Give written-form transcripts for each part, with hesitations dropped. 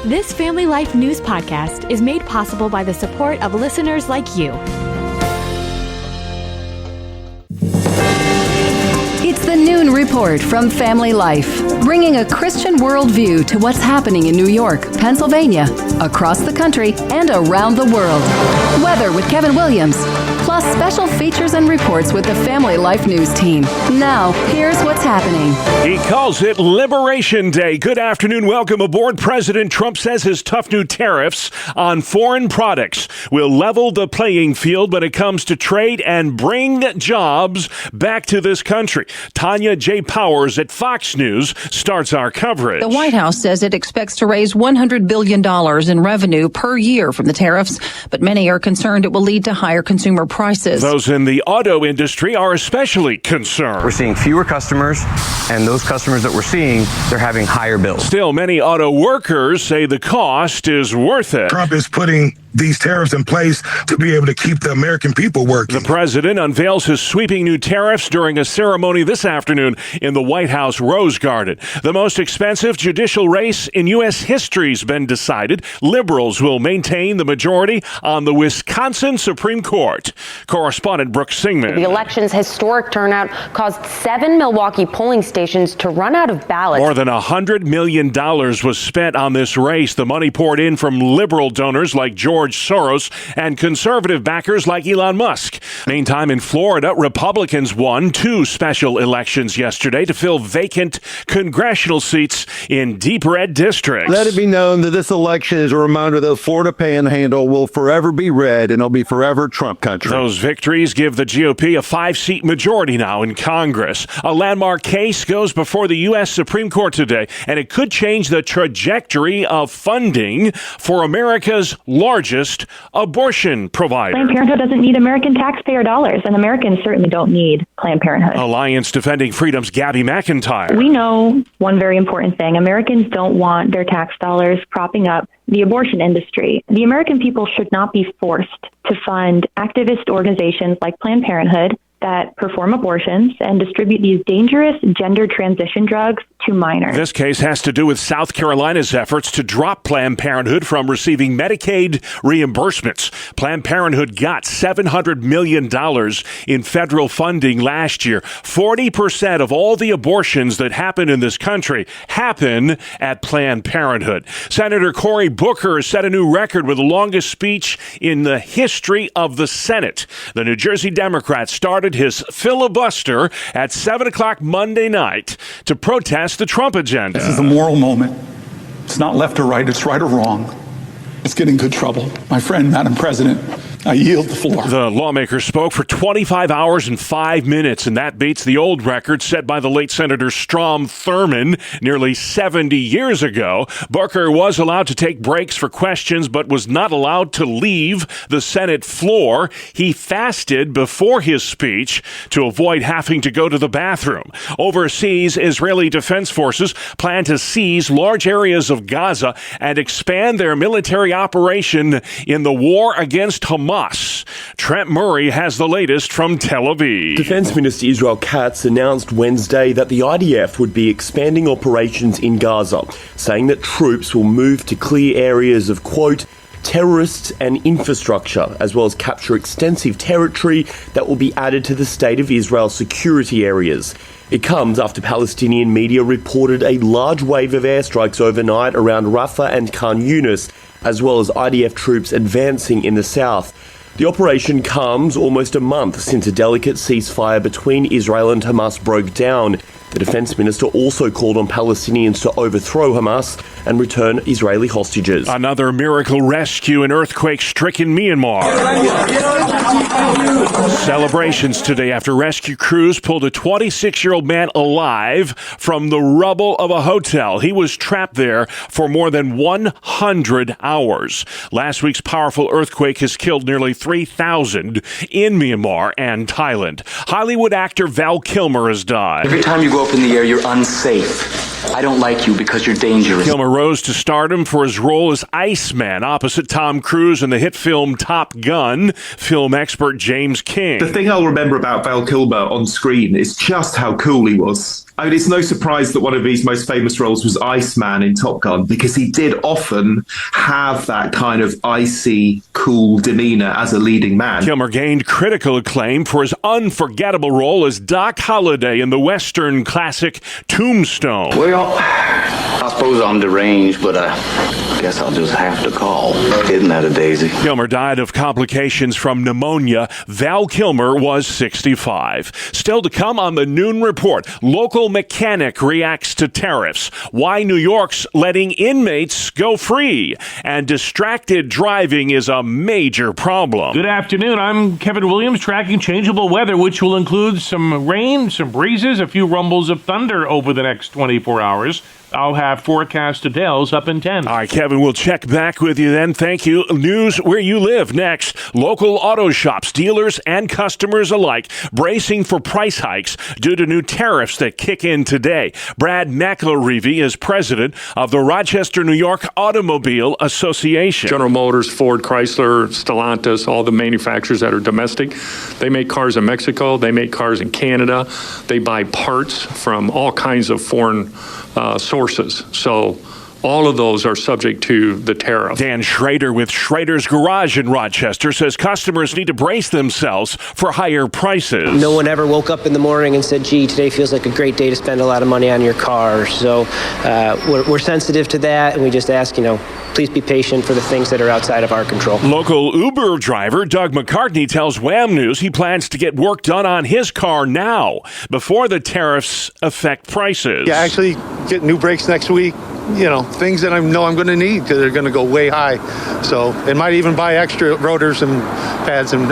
This Family Life News podcast is made possible by the support of listeners like you. It's the Noon Report from Family Life, bringing a Christian worldview to what's happening in New York, Pennsylvania, across the country, and around the world. Weather with Kevin Williams, plus special features and reports with the Family Life News team. Now, here's what's happening. He calls it Liberation Day. Good afternoon. Welcome aboard. President Trump says his tough new tariffs on foreign products will level the playing field when it comes to trade and bring jobs back to this country. Tanya J. Powers at Fox News starts our coverage. The White House says it expects to raise $100 billion in revenue per year from the tariffs, but many are concerned it will lead to higher consumer prices. Those in the auto industry are especially concerned. We're seeing fewer customers, and those customers that we're seeing, they're having higher bills. Still, many auto workers say the cost is worth it. Trump is putting these tariffs in place to be able to keep the American people working. The president unveils his sweeping new tariffs during a ceremony this afternoon in the White House Rose Garden. The most expensive judicial race in U.S. history's been decided. Liberals will maintain the majority on the Wisconsin Supreme Court. Correspondent Brooke Singman. The election's historic turnout caused 7 Milwaukee polling stations to run out of ballots. More than $100 million was spent on this race. The money poured in from liberal donors like George Soros and conservative backers like Elon Musk. Meantime, in Florida, Republicans won 2 special elections yesterday to fill vacant congressional seats in deep red districts. Let it be known that this election is a reminder that the Florida Panhandle will forever be red and it'll be forever Trump country. Those victories give the GOP a 5-seat majority now in Congress. A landmark case goes before the U.S. Supreme Court today, and it could change the trajectory of funding for America's largest abortion provider. Planned Parenthood doesn't need American taxpayer dollars, and Americans certainly don't need Planned Parenthood. Alliance Defending Freedom's Gabby McIntyre. We know one very important thing. Americans don't want their tax dollars propping up the abortion industry. The American people should not be forced to fund activist organizations like Planned Parenthood that perform abortions and distribute these dangerous gender transition drugs to minors. This case has to do with South Carolina's efforts to drop Planned Parenthood from receiving Medicaid reimbursements. Planned Parenthood got $700 million in federal funding last year. 40% of all the abortions that happen in this country happen at Planned Parenthood. Senator Cory Booker set a new record with the longest speech in the history of the Senate. The New Jersey Democrat started his filibuster at 7 o'clock Monday night to protest the Trump agenda. This is a moral moment. It's not left or right, it's right or wrong. It's getting good trouble. My friend, Madam President, I yield the floor. The lawmaker spoke for 25 hours and 5 minutes, and that beats the old record set by the late Senator Strom Thurmond nearly 70 years ago. Booker was allowed to take breaks for questions, but was not allowed to leave the Senate floor. He fasted before his speech to avoid having to go to the bathroom. Overseas, Israeli Defense Forces plan to seize large areas of Gaza and expand their military operation in the war against Hamas. Trent Murray has the latest from Tel Aviv. Defense Minister Israel Katz announced Wednesday that the IDF would be expanding operations in Gaza, saying that troops will move to clear areas of, quote, terrorists and infrastructure, as well as capture extensive territory that will be added to the State of Israel security areas. It comes after Palestinian media reported a large wave of airstrikes overnight around Rafah and Khan Yunis, as well as IDF troops advancing in the south. The operation comes almost a month since a delicate ceasefire between Israel and Hamas broke down. The defense minister also called on Palestinians to overthrow Hamas and return Israeli hostages. Another miracle rescue in earthquake-stricken Myanmar. Celebrations today after rescue crews pulled a 26-year-old man alive from the rubble of a hotel. He was trapped there for more than 100 hours. Last week's powerful earthquake has killed nearly 3,000 in Myanmar and Thailand. Hollywood actor Val Kilmer has died. Every time you go up in the air, you're unsafe. I don't like you because you're dangerous. Kilmer rose to stardom for his role as Iceman opposite Tom Cruise in the hit film Top Gun. Film expert James King. The thing I'll remember about Val Kilmer on screen is just how cool he was. I mean, it's no surprise that one of his most famous roles was Iceman in Top Gun, because he did often have that kind of icy, cool demeanor as a leading man. Kilmer gained critical acclaim for his unforgettable role as Doc Holliday in the Western classic Tombstone. Well, I suppose I'm deranged, but I guess I'll just have to call. Isn't that a daisy? Kilmer died of complications from pneumonia. Val Kilmer was 65. Still to come on the Noon Report, local mechanic reacts to tariffs, why New York's letting inmates go free, and distracted driving is a major problem. Good afternoon. I'm Kevin Williams, tracking changeable weather, which will include some rain, some breezes, a few rumbles of thunder over the next 24 hours. I'll have forecast details up in 10. All right, Kevin, we'll check back with you then. Thank you. News where you live next. Local auto shops, dealers, and customers alike bracing for price hikes due to new tariffs that kick in today. Brad McElreevy is president of the Rochester, New York Automobile Association. General Motors, Ford, Chrysler, Stellantis, all the manufacturers that are domestic, they make cars in Mexico, they make cars in Canada, they buy parts from all kinds of foreign sources. So all of those are subject to the tariff. Dan Schrader with Schrader's Garage in Rochester says customers need to brace themselves for higher prices. No one ever woke up in the morning and said, gee, today feels like a great day to spend a lot of money on your car. So we're sensitive to that, and we just ask, please be patient for the things that are outside of our control. Local Uber driver Doug McCartney tells Wham News he plans to get work done on his car now before the tariffs affect prices. Yeah, actually get new brakes next week. Things that I know I'm going to need because they're going to go way high. So it might even buy extra rotors and pads and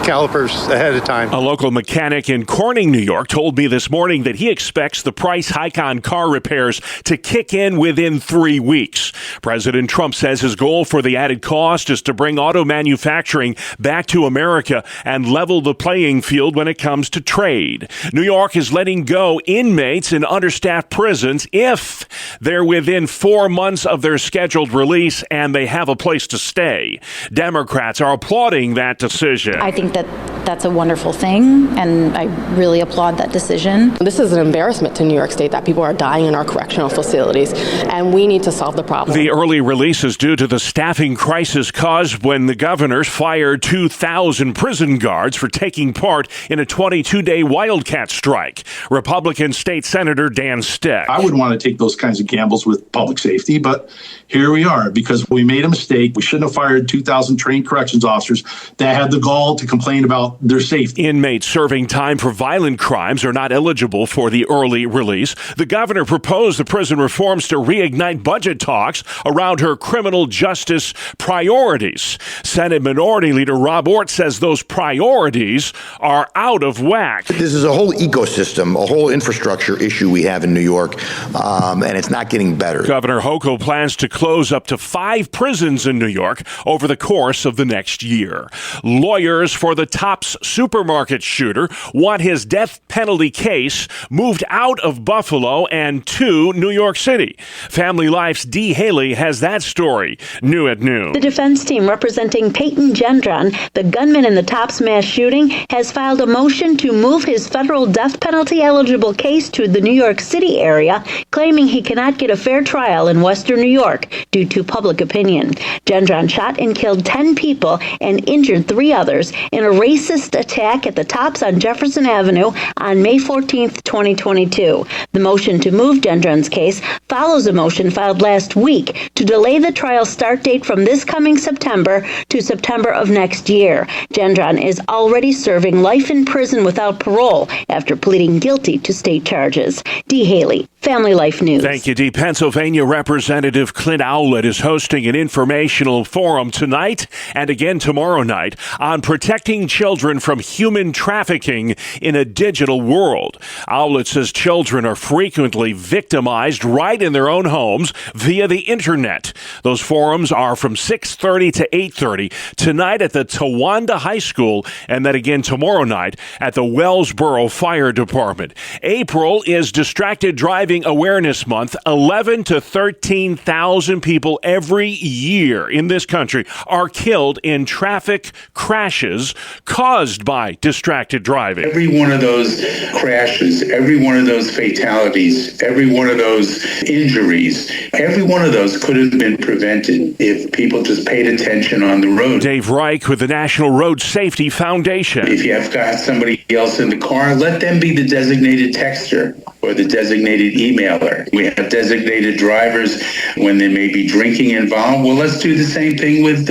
calipers ahead of time. A local mechanic in Corning, New York, told me this morning that he expects the price hike on car repairs to kick in within 3 weeks. President Trump says his goal for the added cost is to bring auto manufacturing back to America and level the playing field when it comes to trade. New York is letting go inmates in understaffed prisons if they're within 4 months of their scheduled release and they have a place to stay. Democrats are applauding that decision. I think that's a wonderful thing, and I really applaud that decision. This is an embarrassment to New York State that people are dying in our correctional facilities, and we need to solve the problem. The early release is due to the staffing crisis caused when the governors fired 2,000 prison guards for taking part in a 22-day wildcat strike. Republican State Senator Dan Steck. I wouldn't want to take those kinds of gambles with public safety, but here we are because we made a mistake. We shouldn't have fired 2,000 trained corrections officers that had the gall to complain about their safety. Inmates serving time for violent crimes are not eligible for the early release. The governor proposed the prison reforms to reignite budget talks around her criminal justice priorities. Senate Minority Leader Rob Ortt says those priorities are out of whack. This is a whole ecosystem, a whole infrastructure issue we have in New York, and it's not getting better. Governor Hochul plans to close up to 5 prisons in New York over the course of the next year. Lawyers for the Tops supermarket shooter want his death penalty case moved out of Buffalo and to New York City. Family Life's Dee Haley has that story, new at noon. The defense team representing Peyton Gendron, the gunman in the Tops mass shooting, has filed a motion to move his federal death penalty eligible case to the New York City area, claiming he cannot get a fair trial in Western New York due to public opinion. Gendron shot and killed 10 people and injured 3 others in a racist attack at the Tops on Jefferson Avenue on May 14, 2022. The motion to move Gendron's case follows a motion filed last week to delay the trial start date from this coming September to September of next year. Gendron is already serving life in prison without parole after pleading guilty to state charges. Dee Haley, Family Life News. Thank you, Dee. Pennsylvania Representative Clint Owlett is hosting an informational forum tonight and again tomorrow night on protecting children from human trafficking in a digital world. Owlett says children are frequently victimized right in their own homes via the internet. internet. Those forums are from 6:30 to 8:30 tonight at the Towanda High School, and then again tomorrow night at the Wellsboro Fire Department. April is Distracted Driving Awareness Month. 11 to 13,000 people every year in this country are killed in traffic crashes caused by distracted driving. Every one of those crashes, every one of those fatalities, every one of those injuries, every one of those could have been prevented if people just paid attention on the road. Dave Reich with the National Road Safety Foundation. If you have got somebody else in the car, let them be the designated texter or the designated emailer. We have designated drivers when they may be drinking involved. Well, let's do the same thing with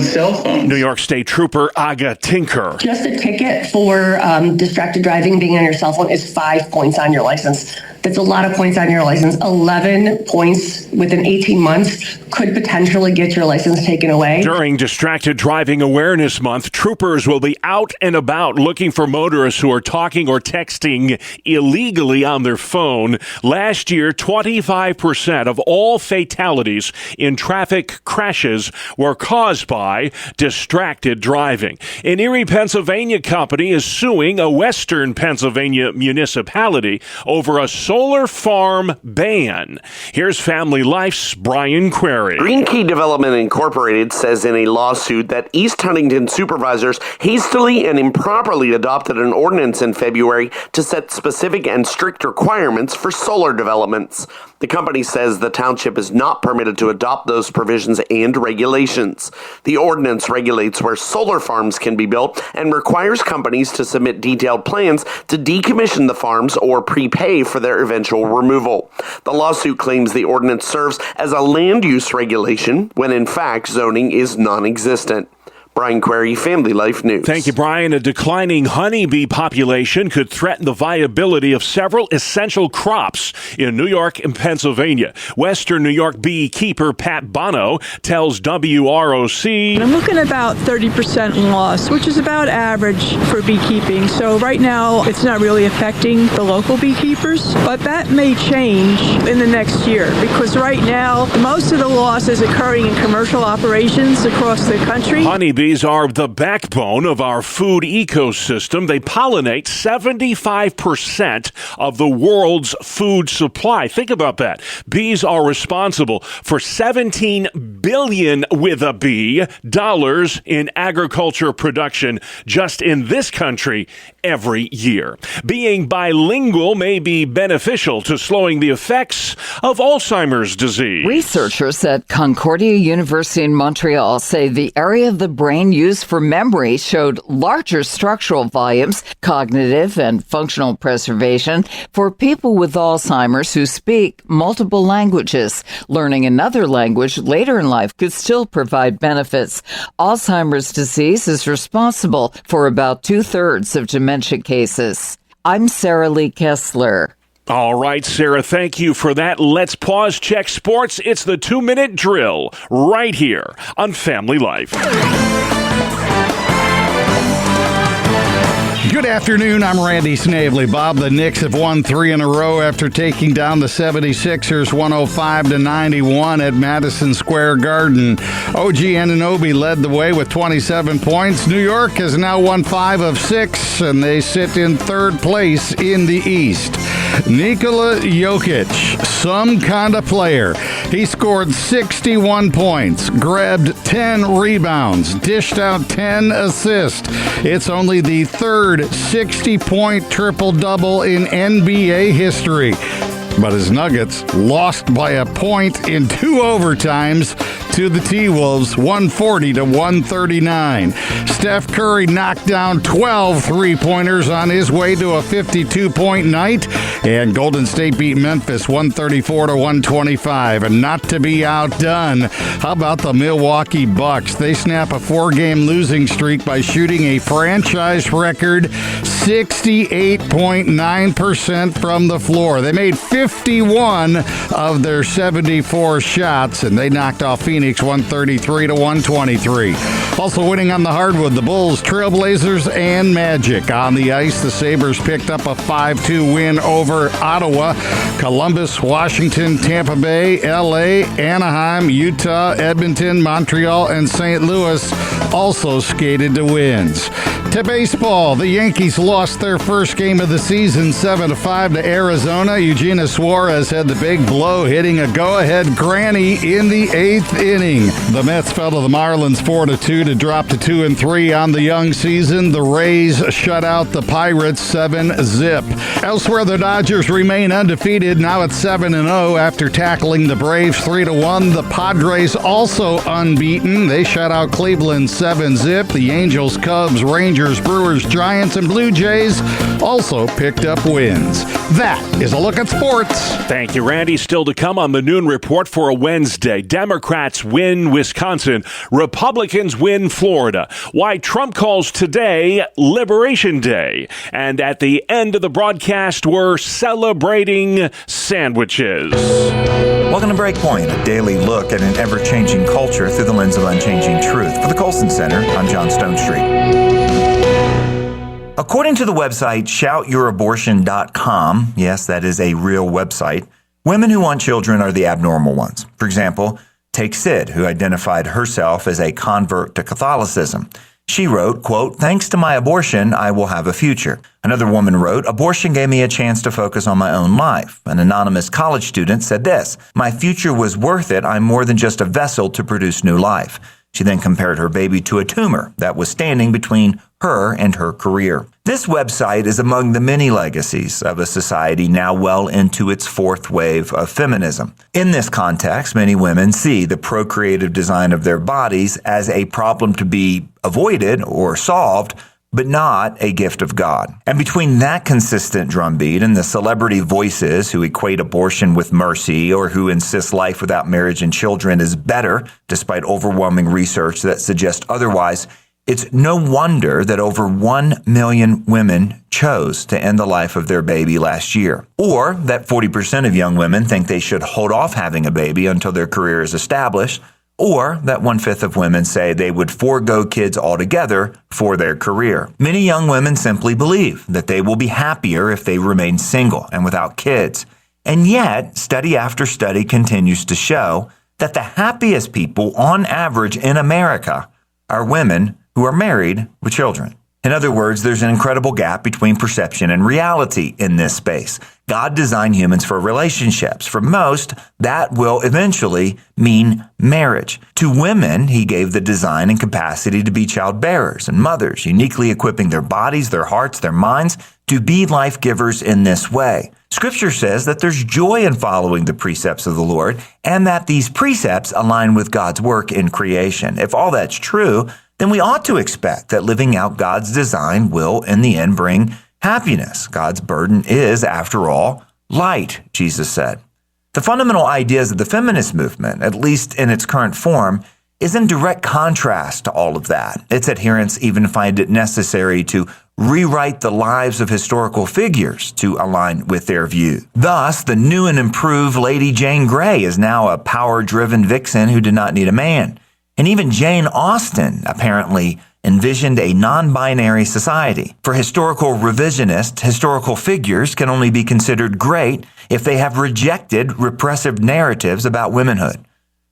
cell phones. New York State Trooper Aga Tinker. Just a ticket for distracted driving being on your cell phone is 5 points on your license. That's a lot of points on your license. 11 points within 18 months could potentially get your license taken away. During Distracted Driving Awareness Month, troopers will be out and about looking for motorists who are talking or texting illegally on their phone. Last year, 25% of all fatalities in traffic crashes were caused by distracted driving. An Erie, Pennsylvania company is suing a Western Pennsylvania municipality over a solar farm ban. Here's Family Life's Brian Query. Green Key Development Incorporated says in a lawsuit that East Huntington supervisors hastily and improperly adopted an ordinance in February to set specific and strict requirements for solar developments. The company says the township is not permitted to adopt those provisions and regulations. The ordinance regulates where solar farms can be built and requires companies to submit detailed plans to decommission the farms or prepay for their eventual removal. The lawsuit claims the ordinance serves as a land use regulation when in fact zoning is non-existent. Brian Query, Family Life News. Thank you, Brian. A declining honeybee population could threaten the viability of several essential crops in New York and Pennsylvania. Western New York beekeeper Pat Bono tells WROC. I'm looking at about 30% loss, which is about average for beekeeping. So right now, it's not really affecting the local beekeepers, but that may change in the next year because right now, most of the loss is occurring in commercial operations across the country. Honeybees are the backbone of our food ecosystem. They pollinate 75% of the world's food supply. Think about that. Bees are responsible for $17 billion with a B dollars in agriculture production just in this country every year. Being bilingual may be beneficial to slowing the effects of Alzheimer's disease. Researchers at Concordia University in Montreal say the area of the brain used for memory showed larger structural volumes, cognitive and functional preservation for people with Alzheimer's who speak multiple languages. Learning another language later in life could still provide benefits. Alzheimer's disease is responsible for about 2/3 of dementia cases. I'm Sarah Lee Kessler. All right, Sarah, thank you for that. Let's pause, check sports. It's the 2-minute drill right here on Family Life. Good afternoon, I'm Randy Snavely. Bob, the Knicks have won 3 in a row after taking down the 76ers 105-91 at Madison Square Garden. OG Anunoby led the way with 27 points. New York has now won 5 of 6, and they sit in 3rd place in the East. Nikola Jokic, some kind of player. He scored 61 points, grabbed 10 rebounds, dished out 10 assists. It's only the 3rd 60-point triple-double in NBA history. But his Nuggets lost by a point in 2 overtimes to the T-Wolves, 140-139. Steph Curry knocked down 12 three-pointers on his way to a 52-point night, and Golden State beat Memphis 134-125. And not to be outdone, how about the Milwaukee Bucks? They snap a 4-game losing streak by shooting a franchise record 68.9% from the floor. They made 51 of their 74 shots, and they knocked off Phoenix 133-123. Also winning on the hardwood, the Bulls, Trailblazers, and Magic. On the ice, the Sabres picked up a 5-2 win over Ottawa. Columbus, Washington, Tampa Bay, LA, Anaheim, Utah, Edmonton, Montreal, and St. Louis also skated to wins. To baseball, the Yankees lost their first game of the season 7-5 to Arizona. Eugenio Suarez had the big blow, hitting a go-ahead granny in the 8th inning. The Mets fell to the Marlins 4-2 to drop to 2-3 on the young season. The Rays shut out the Pirates 7-zip. Elsewhere, the Dodgers remain undefeated, now at 7-0 after tackling the Braves 3-1. The Padres also unbeaten. They shut out Cleveland 7-zip. The Angels, Cubs, Rangers, Brewers, Giants, and Blue Jays also picked up wins. That is a look at sports. Thank you, Randy. Still to come on the Noon Report for a Wednesday. Democrats win Wisconsin. Republicans win Florida. Why Trump calls today Liberation Day. And at the end of the broadcast, we're celebrating sandwiches. Welcome to Breakpoint, a daily look at an ever-changing culture through the lens of unchanging truth. For the Colson Center, I'm John Stone Street. According to the website shoutyourabortion.com, yes, that is a real website, women who want children are the abnormal ones. For example, take Sid, who identified herself as a convert to Catholicism. She wrote, quote, "Thanks to my abortion, I will have a future." Another woman wrote, "Abortion gave me a chance to focus on my own life." An anonymous college student said this, "My future was worth it. I'm more than just a vessel to produce new life." She then compared her baby to a tumor that was standing between her and her career. This website is among the many legacies of a society now well into its fourth wave of feminism. In this context, many women see the procreative design of their bodies as a problem to be avoided or solved, but not a gift of God. And between that consistent drumbeat and the celebrity voices who equate abortion with mercy or who insist life without marriage and children is better, despite overwhelming research that suggests otherwise, it's no wonder that over 1 million women chose to end the life of their baby last year. Or that 40% of young women think they should hold off having a baby until their career is established. Or that 1/5 of women say they would forego kids altogether for their career. Many young women simply believe that they will be happier if they remain single and without kids. And yet, study after study continues to show that the happiest people on average in America are women who are married with children. In other words, there's an incredible gap between perception and reality in this space. God designed humans for relationships. For most, that will eventually mean marriage. To women, he gave the design and capacity to be childbearers and mothers, uniquely equipping their bodies, their hearts, their minds to be life givers in this way. Scripture says that there's joy in following the precepts of the Lord and that these precepts align with God's work in creation. If all that's true, then we ought to expect that living out God's design will, in the end, bring happiness. God's burden is, after all, light, Jesus said. The fundamental ideas of the feminist movement, at least in its current form, is in direct contrast to all of that. Its adherents even find it necessary to rewrite the lives of historical figures to align with their view. Thus, the new and improved Lady Jane Grey is now a power-driven vixen who did not need a man. And even Jane Austen apparently envisioned a non-binary society. For historical revisionists, historical figures can only be considered great if they have rejected repressive narratives about womanhood,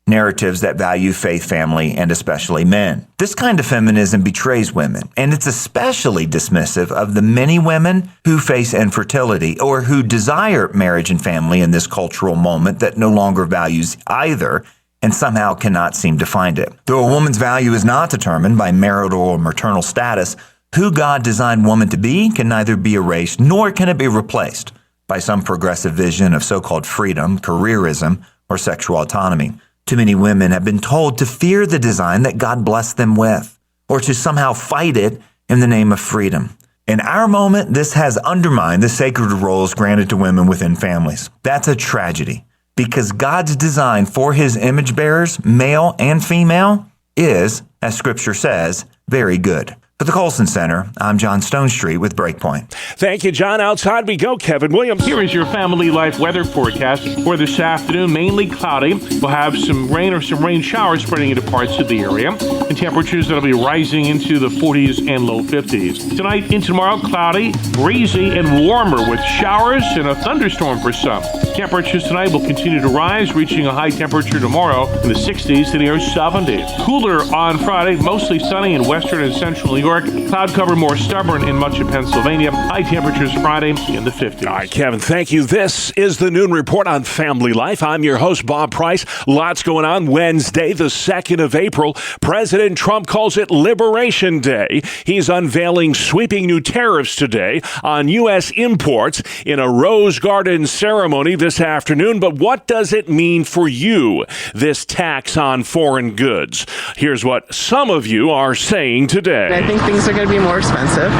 narratives that value faith, family, and especially men. This kind of feminism betrays women, and it's especially dismissive of the many women who face infertility or who desire marriage and family in this cultural moment that no longer values either and somehow cannot seem to find it. Though a woman's value is not determined by marital or maternal status, who God designed woman to be can neither be erased nor can it be replaced by some progressive vision of so-called freedom, careerism, or sexual autonomy. Too many women have been told to fear the design that God blessed them with, or to somehow fight it in the name of freedom. In our moment, this has undermined the sacred roles granted to women within families. That's a tragedy. Because God's design for his image bearers, male and female, is, as Scripture says, very good. For the Colson Center, I'm John Stonestreet with Breakpoint. Thank you, John. Outside we go. Kevin Williams. Here is your Family Life weather forecast for this afternoon. Mainly cloudy. We'll have some rain or some rain showers spreading into parts of the area. And temperatures that'll be rising into the 40s and low 50s. Tonight and tomorrow, cloudy, breezy, and warmer with showers and a thunderstorm for some. Temperatures tonight will continue to rise, reaching a high temperature tomorrow in the 60s to near 70s. Cooler on Friday, mostly sunny in western and central New York. Cloud cover more stubborn in much of Pennsylvania. High temperatures Friday in the 50s. All right, Kevin, thank you. This is the Noon Report on Family Life. I'm your host, Bob Price. Lots going on. Wednesday, the 2nd of April. President Trump calls it Liberation Day. He's unveiling sweeping new tariffs today on U.S. imports in a Rose Garden ceremony this afternoon. But what does it mean for you, this tax on foreign goods? Here's what some of you are saying today. I think things are going to be more expensive.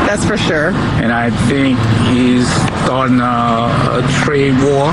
That's for sure. And I think he's starting a trade war.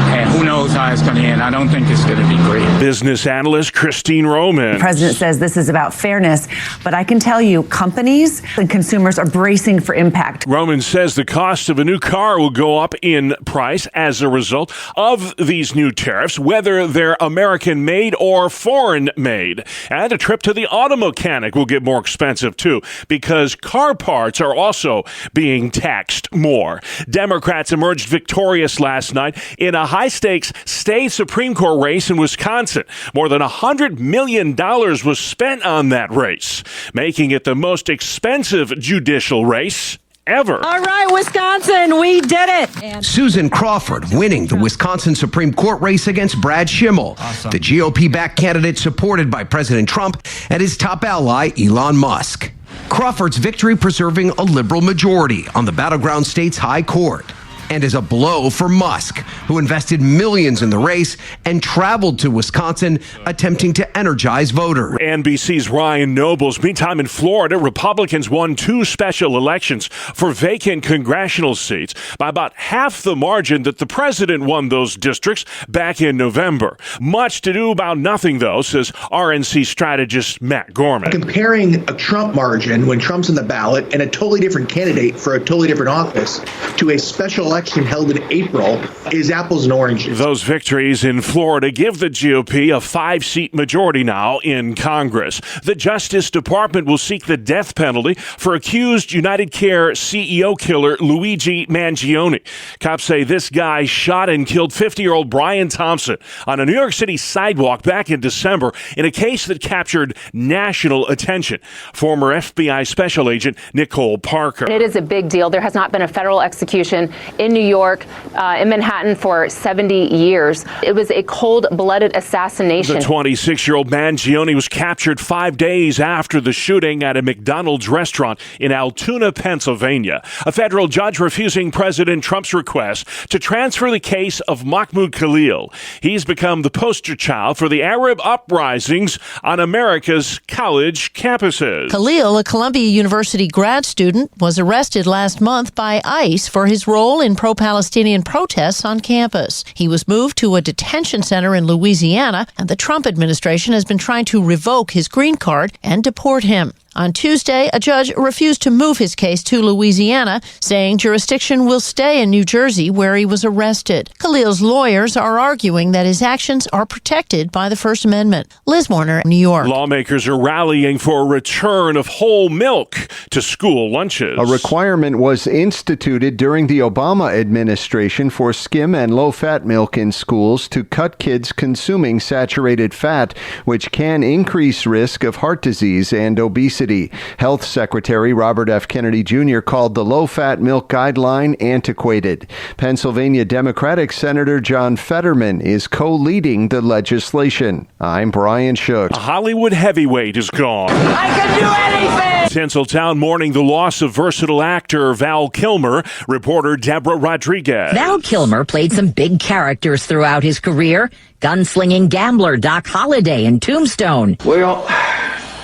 And who knows how it's going to end. I don't think it's going to be great. Business analyst Christine Roman. The president says this is about fairness, but I can tell you companies and consumers are bracing for impact. Roman says the cost of a new car will go up in price as a result of these new tariffs, whether they're American made or foreign made. And a trip to the auto mechanic will get more expensive too, because car parts are also being taxed more. Democrats emerged victorious last night in a high-stakes state Supreme Court race in Wisconsin. More than $100 million was spent on that race, making it the most expensive judicial race ever. All right, Wisconsin, we did it. Susan Crawford winning the Wisconsin Supreme Court race against Brad Schimmel, the GOP-backed candidate supported by President Trump and his top ally, Elon Musk. Crawford's victory preserving a liberal majority on the battleground state's high court, and is a blow for Musk, who invested millions in the race and traveled to Wisconsin attempting to energize voters. NBC's Ryan Nobles. Meantime, in Florida, Republicans won 2 special elections for vacant congressional seats by about half the margin that the president won those districts back in November. Much to do about nothing, though, says RNC strategist Matt Gorman. Comparing a Trump margin when Trump's in the ballot and a totally different candidate for a totally different office to a special election held in April is apples and oranges. Those victories in Florida give the GOP a 5-seat majority now in Congress. The Justice Department will seek the death penalty for accused United Care CEO killer Luigi Mangione. Cops say this guy shot and killed 50-year-old Brian Thompson on a New York City sidewalk back in December in a case that captured national attention. Former FBI Special Agent Nicole Parker. It is a big deal. There has not been a federal execution in New York, in Manhattan for 70 years. It was a cold-blooded assassination. The 26-year-old Mangione was captured 5 days after the shooting at a McDonald's restaurant in Altoona, Pennsylvania. A federal judge refusing President Trump's request to transfer the case of Mahmoud Khalil. He's become the poster child for the Arab uprisings on America's college campuses. Khalil, a Columbia University grad student, was arrested last month by ICE for his role in pro-Palestinian protests on campus. He was moved to a detention center in Louisiana, and the Trump administration has been trying to revoke his green card and deport him. On Tuesday, a judge refused to move his case to Louisiana, saying jurisdiction will stay in New Jersey, where he was arrested. Khalil's lawyers are arguing that his actions are protected by the First Amendment. Liz Warner, New York. Lawmakers are rallying for a return of whole milk to school lunches. A requirement was instituted during the Obama administration for skim and low-fat milk in schools to cut kids consuming saturated fat, which can increase risk of heart disease and obesity. Health Secretary Robert F. Kennedy Jr. called the low-fat milk guideline antiquated. Pennsylvania Democratic Senator John Fetterman is co-leading the legislation. I'm Brian Shook. A Hollywood heavyweight is gone. I can do anything! Tinseltown mourning the loss of versatile actor Val Kilmer. Reporter Deborah Rodriguez. Val Kilmer played some big characters throughout his career. Gunslinging gambler Doc Holliday in Tombstone. Well,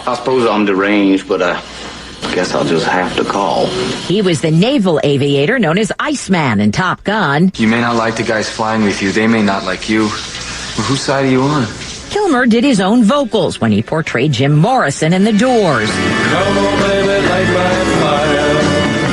I suppose I'm deranged, but I guess I'll just have to call. He was the naval aviator known as Iceman in Top Gun. You may not like the guys flying with you. They may not like you. Well, whose side are you on? Kilmer did his own vocals when he portrayed Jim Morrison in The Doors.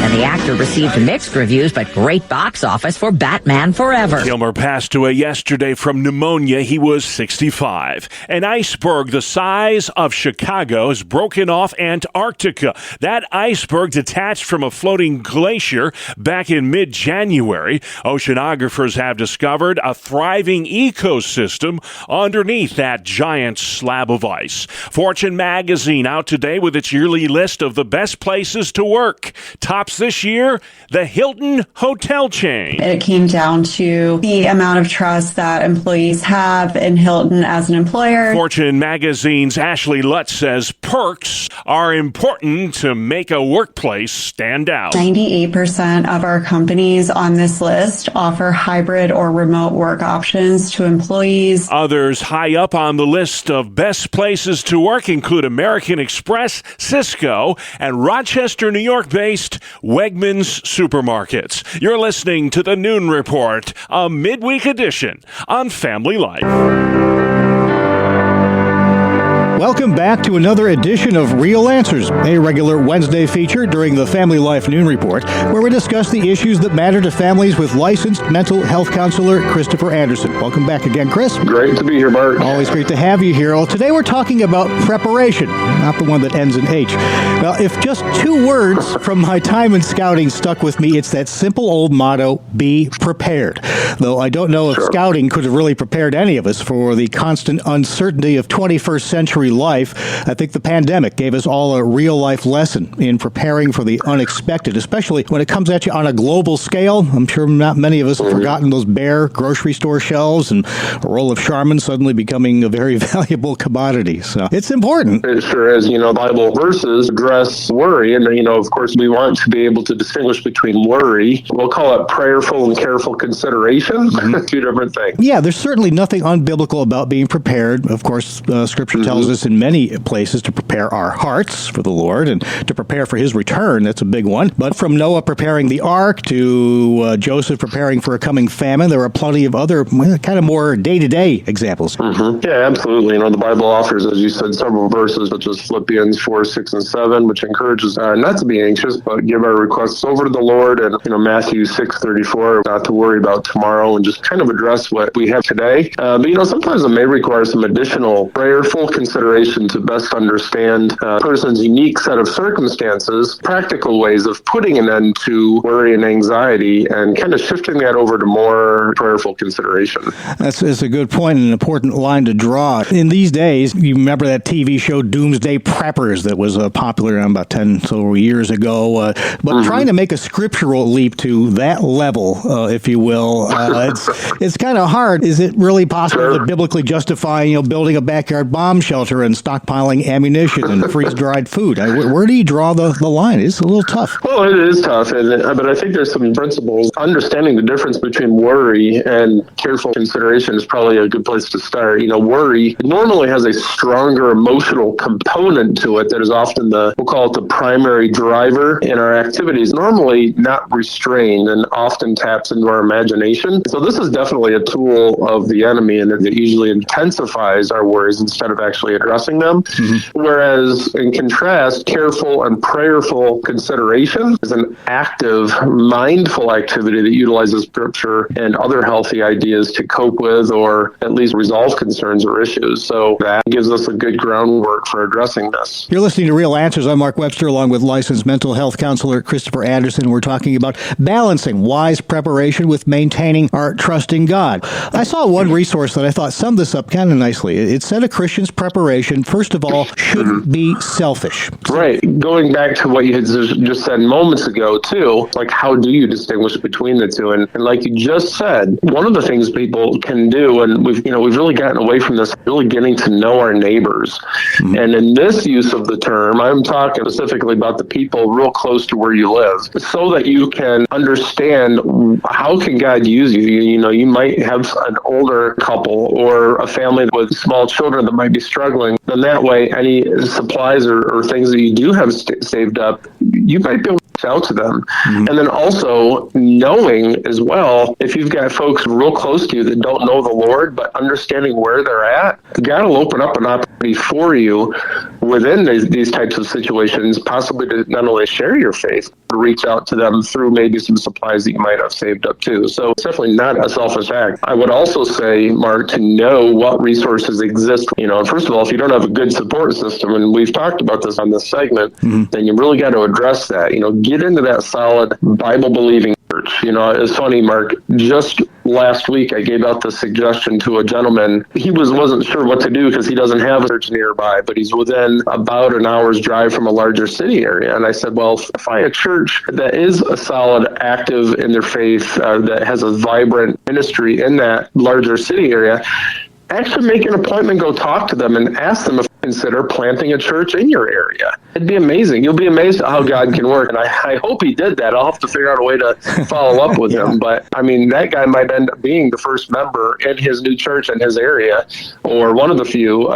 And the actor received mixed reviews, but great box office for Batman Forever. Kilmer passed away yesterday from pneumonia. He was 65. An iceberg the size of Chicago has broken off Antarctica. That iceberg detached from a floating glacier back in mid-January. Oceanographers have discovered a thriving ecosystem underneath that giant slab of ice. Fortune magazine out today with its yearly list of the best places to work. Tops this year, the Hilton hotel chain. It came down to the amount of trust that employees have in Hilton as an employer. Fortune magazine's Ashley Lutz says perks are important to make a workplace stand out. 98% of our companies on this list offer hybrid or remote work options to employees. Others high up on the list of best places to work include American Express, Cisco, and Rochester, New York-based Wegmans Supermarkets. You're listening to the Noon Report, a midweek edition on Family Life. Welcome back to another edition of Real Answers, a regular Wednesday feature during the Family Life Noon Report, where we discuss the issues that matter to families with licensed mental health counselor Christopher Anderson. Welcome back again, Chris. Great to be here, Bart. Always great to have you here. Well, today we're talking about preparation, not the one that ends in H. Well, if just two words from my time in scouting stuck with me, it's that simple old motto, be prepared. Though I don't know if scouting could have really prepared any of us for the constant uncertainty of 21st century life. I think the pandemic gave us all a real-life lesson in preparing for the unexpected, especially when it comes at you on a global scale. I'm sure not many of us have forgotten those bare grocery store shelves and a roll of Charmin suddenly becoming a very valuable commodity. So it's important. It sure is. Bible verses address worry, and, of course, we want to be able to distinguish between worry. We'll call it prayerful and careful consideration. Two different things. Yeah, there's certainly nothing unbiblical about being prepared. Of course, Scripture tells us in many places to prepare our hearts for the Lord and to prepare for his return. That's a big one. But from Noah preparing the ark to Joseph preparing for a coming famine, there are plenty of other kind of more day-to-day examples. Yeah, absolutely. The Bible offers, as you said, several verses such as Philippians 4, 6, and 7, which encourages not to be anxious, but give our requests over to the Lord. And, Matthew 6:34, not to worry about tomorrow, and just kind of address what we have today. But, sometimes it may require some additional prayerful consideration to best understand a person's unique set of circumstances, practical ways of putting an end to worry and anxiety, and kind of shifting that over to more prayerful consideration. That's a good point and an important line to draw. In these days, you remember that TV show Doomsday Preppers that was popular about 10 so years ago, but trying to make a scriptural leap to that level, if you will, it's kind of hard. Is it really possible to biblically justify, building a backyard bomb shelter and stockpiling ammunition and freeze-dried food? Where do you draw the line? It's a little tough. Well, it is tough, but I think there's some principles. Understanding the difference between worry and careful consideration is probably a good place to start. Worry normally has a stronger emotional component to it that is often we'll call it the primary driver in our activities, normally not restrained and often taps into our imagination. So this is definitely a tool of the enemy, and it usually intensifies our worries instead of actually addressing them. Whereas in contrast, careful and prayerful consideration is an active, mindful activity that utilizes scripture and other healthy ideas to cope with or at least resolve concerns or issues. So that gives us a good groundwork for addressing this. You're listening to Real Answers. I'm Mark Webster, along with licensed mental health counselor Christopher Anderson. We're talking about balancing wise preparation with maintaining our trust in God. I saw one resource that I thought summed this up kind of nicely. It said a Christian's preparation, first of all, shouldn't be selfish. Right. Going back to what you had just said moments ago, too, like how do you distinguish between the two? And like you just said, one of the things people can do, and we've really gotten away from this, really getting to know our neighbors. And in this use of the term, I'm talking specifically about the people real close to where you live, so that you can understand how can God use you. You might have an older couple or a family with small children that might be struggling. And that way, any supplies or things that you do have saved up, you might be able reach out to them. And then also knowing as well, if you've got folks real close to you that don't know the Lord, but understanding where they're at, God will open up an opportunity for you within these types of situations, possibly to not only share your faith, but reach out to them through maybe some supplies that you might have saved up too. So it's definitely not a selfish act. I would also say, Mark, to know what resources exist. First of all, if you don't have a good support system, and we've talked about this on this segment, then you really got to address that. Get into that solid Bible-believing church. It's funny, Mark, just last week I gave out the suggestion to a gentleman. He wasn't sure what to do because he doesn't have a church nearby, but he's within about an hour's drive from a larger city area. And I said, well, find a church that is a solid, active in their faith, that has a vibrant ministry in that larger city area. Actually make an appointment, go talk to them and ask them if they consider planting a church in your area. It'd be amazing. You'll be amazed at how God can work. And I hope he did that. I'll have to figure out a way to follow up with him. But that guy might end up being the first member in his new church in his area, or one of the few.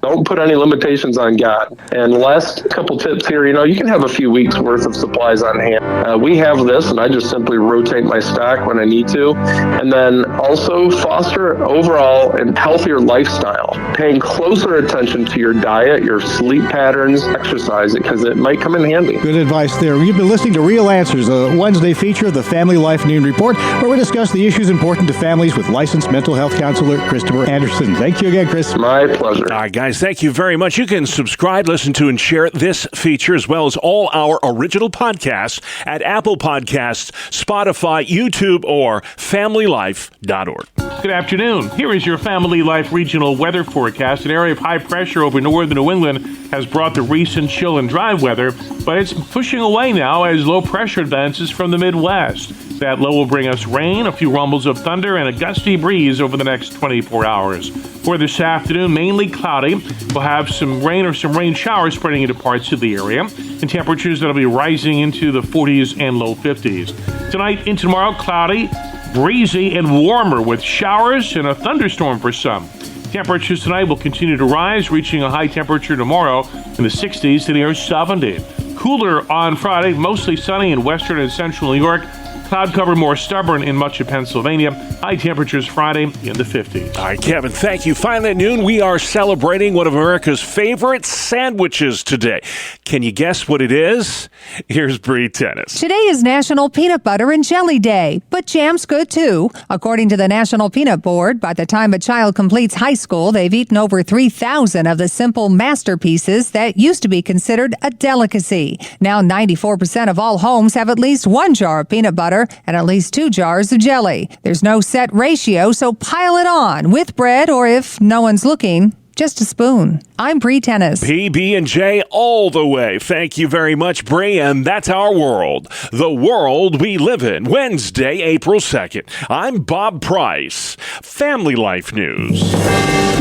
Don't put any limitations on God. And last couple tips here, you can have a few weeks worth of supplies on hand. We have this, and I just simply rotate my stock when I need to. And then also foster overall and healthier lifestyle, paying closer attention to your diet, your sleep patterns, exercise, because it might come in handy. Good advice there. You've been listening to Real Answers, a Wednesday feature of the Family Life Noon Report, where we discuss the issues important to families with licensed mental health counselor Christopher Anderson. Thank you again, Chris. My pleasure. All right, guys, thank you very much. You can subscribe, listen to, and share this feature as well as all our original podcasts at Apple Podcasts, Spotify, YouTube, or FamilyLife.org. Good afternoon. Here is your Family Life regional weather forecast. An area of high pressure over northern New England has brought the recent chill and dry weather, but it's pushing away now as low pressure advances from the Midwest. That low will bring us rain, a few rumbles of thunder, and a gusty breeze over the next 24 hours. For this afternoon, mainly cloudy. We'll have some rain or some rain showers spreading into parts of the area, and temperatures that'll be rising into the 40s and low 50s. Tonight into tomorrow, cloudy, breezy, and warmer with showers and a thunderstorm for some. Temperatures tonight will continue to rise, reaching a high temperature tomorrow in the 60s to near 70. Cooler on Friday, mostly sunny in western and central New York. Cloud cover more stubborn in much of Pennsylvania. High temperatures Friday in the 50s. All right, Kevin, thank you. Finally at noon, we are celebrating one of America's favorite sandwiches today. Can you guess what it is? Here's Bree Tennis. Today is National Peanut Butter and Jelly Day, but jam's good too. According to the National Peanut Board, by the time a child completes high school, they've eaten over 3,000 of the simple masterpieces that used to be considered a delicacy. Now 94% of all homes have at least one jar of peanut butter and at least 2 jars of jelly. There's no set ratio, so pile it on with bread, or if no one's looking, just a spoon. I'm Bree Tennis. PB&J all the way. Thank you very much, Bree, and that's our world. The world we live in. Wednesday, April 2nd. I'm Bob Price. Family Life News.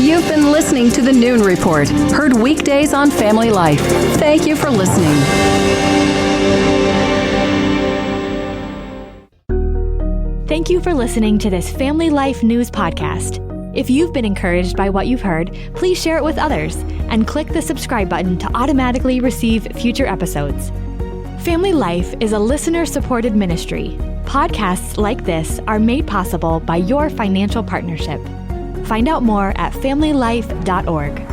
You've been listening to the Noon Report, heard weekdays on Family Life. Thank you for listening. Thank you for listening to this Family Life News podcast. If you've been encouraged by what you've heard, please share it with others and click the subscribe button to automatically receive future episodes. Family Life is a listener-supported ministry. Podcasts like this are made possible by your financial partnership. Find out more at familylife.org.